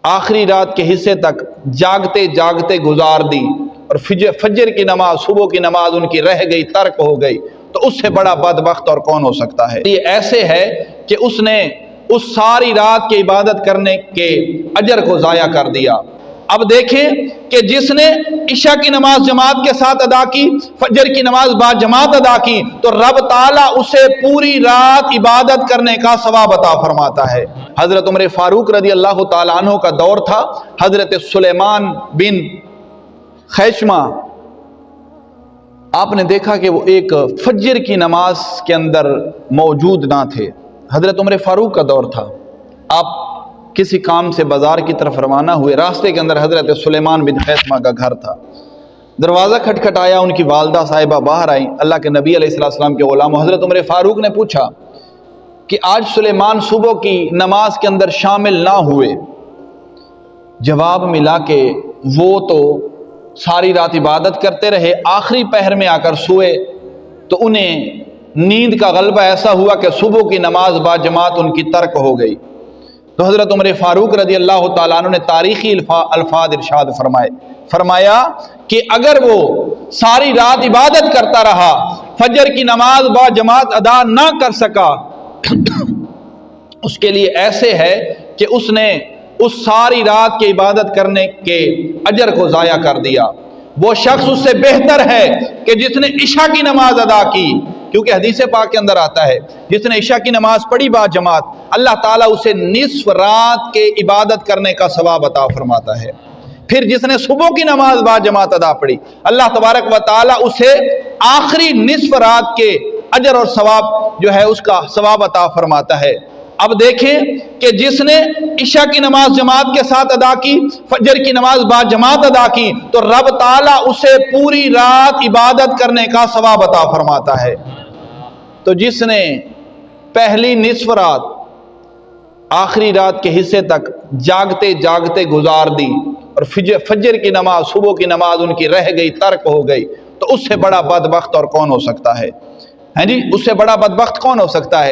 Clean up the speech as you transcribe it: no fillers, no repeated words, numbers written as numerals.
آخری رات کے حصے تک جاگتے جاگتے گزار دی اور فجر کی نماز، صبح کی نماز ان کی رہ گئی، ترک ہو گئی، تو اس سے بڑا بدبخت اور کون ہو سکتا ہے؟ یہ ایسے ہے کہ اس نے اس ساری رات کی عبادت کرنے کے اجر کو ضائع کر دیا۔ اب دیکھیں کہ جس نے عشاء کی نماز جماعت کے ساتھ ادا کی، فجر کی نماز با جماعت ادا کی، تو رب تعالیٰ اسے پوری رات عبادت کرنے کا ثواب عطا فرماتا ہے۔ حضرت عمر فاروق رضی اللہ تعالیٰ عنہ کا دور تھا، حضرت سلیمان بن خیشمہ، آپ نے دیکھا کہ وہ ایک فجر کی نماز کے اندر موجود نہ تھے۔ حضرت عمر فاروق کا دور تھا، آپ کسی کام سے بازار کی طرف روانہ ہوئے، راستے کے اندر حضرت سلیمان بن خیشمہ کا گھر تھا، دروازہ کھٹکھٹایا، ان کی والدہ صاحبہ باہر آئیں، اللہ کے نبی علیہ السلام کے غلام حضرت عمر فاروق نے پوچھا کہ آج سلیمان صبح کی نماز کے اندر شامل نہ ہوئے؟ جواب ملا کہ وہ تو ساری رات عبادت کرتے رہے، آخری پہر میں آ کر سوئے تو انہیں نیند کا غلبہ ایسا ہوا کہ صبح کی نماز با جماعت ان کی ترک ہو گئی۔ تو حضرت عمر فاروق رضی اللہ تعالیٰ عنہ نے تاریخی الفاظ ارشاد فرمایا کہ اگر وہ ساری رات عبادت کرتا رہا، فجر کی نماز با جماعت ادا نہ کر سکا، اس کے لیے ایسے ہے کہ اس نے اس ساری رات کی عبادت کرنے کے اجر کو ضائع کر دیا۔ وہ شخص اس سے بہتر ہے کہ جس نے عشاء کی نماز ادا کی، کیونکہ حدیث پاک کے اندر آتا ہے جس نے عشاء کی نماز پڑھی با جماعت، اللہ تعالیٰ اسے نصف رات کے عبادت کرنے کا ثواب عطا فرماتا ہے۔ پھر جس نے صبح کی نماز با جماعت ادا پڑھی، اللہ تبارک و تعالیٰ اسے آخری نصف رات کے اجر اور ثواب جو ہے اس کا ثواب عطا فرماتا ہے۔ اب دیکھیں کہ جس نے عشاء کی نماز جماعت کے ساتھ ادا کی، فجر کی نماز با جماعت ادا کی، تو رب تعالیٰ اسے پوری رات عبادت کرنے کا ثواب عطا فرماتا ہے۔ تو جس نے پہلی نصف رات آخری رات کے حصے تک جاگتے جاگتے گزار دی اور فجر کی نماز، صبح کی نماز ان کی رہ گئی، ترک ہو گئی، تو اس سے بڑا بدبخت اور کون ہو سکتا ہے؟ ہاں جی، اس سے بڑا بدبخت کون ہو سکتا ہے؟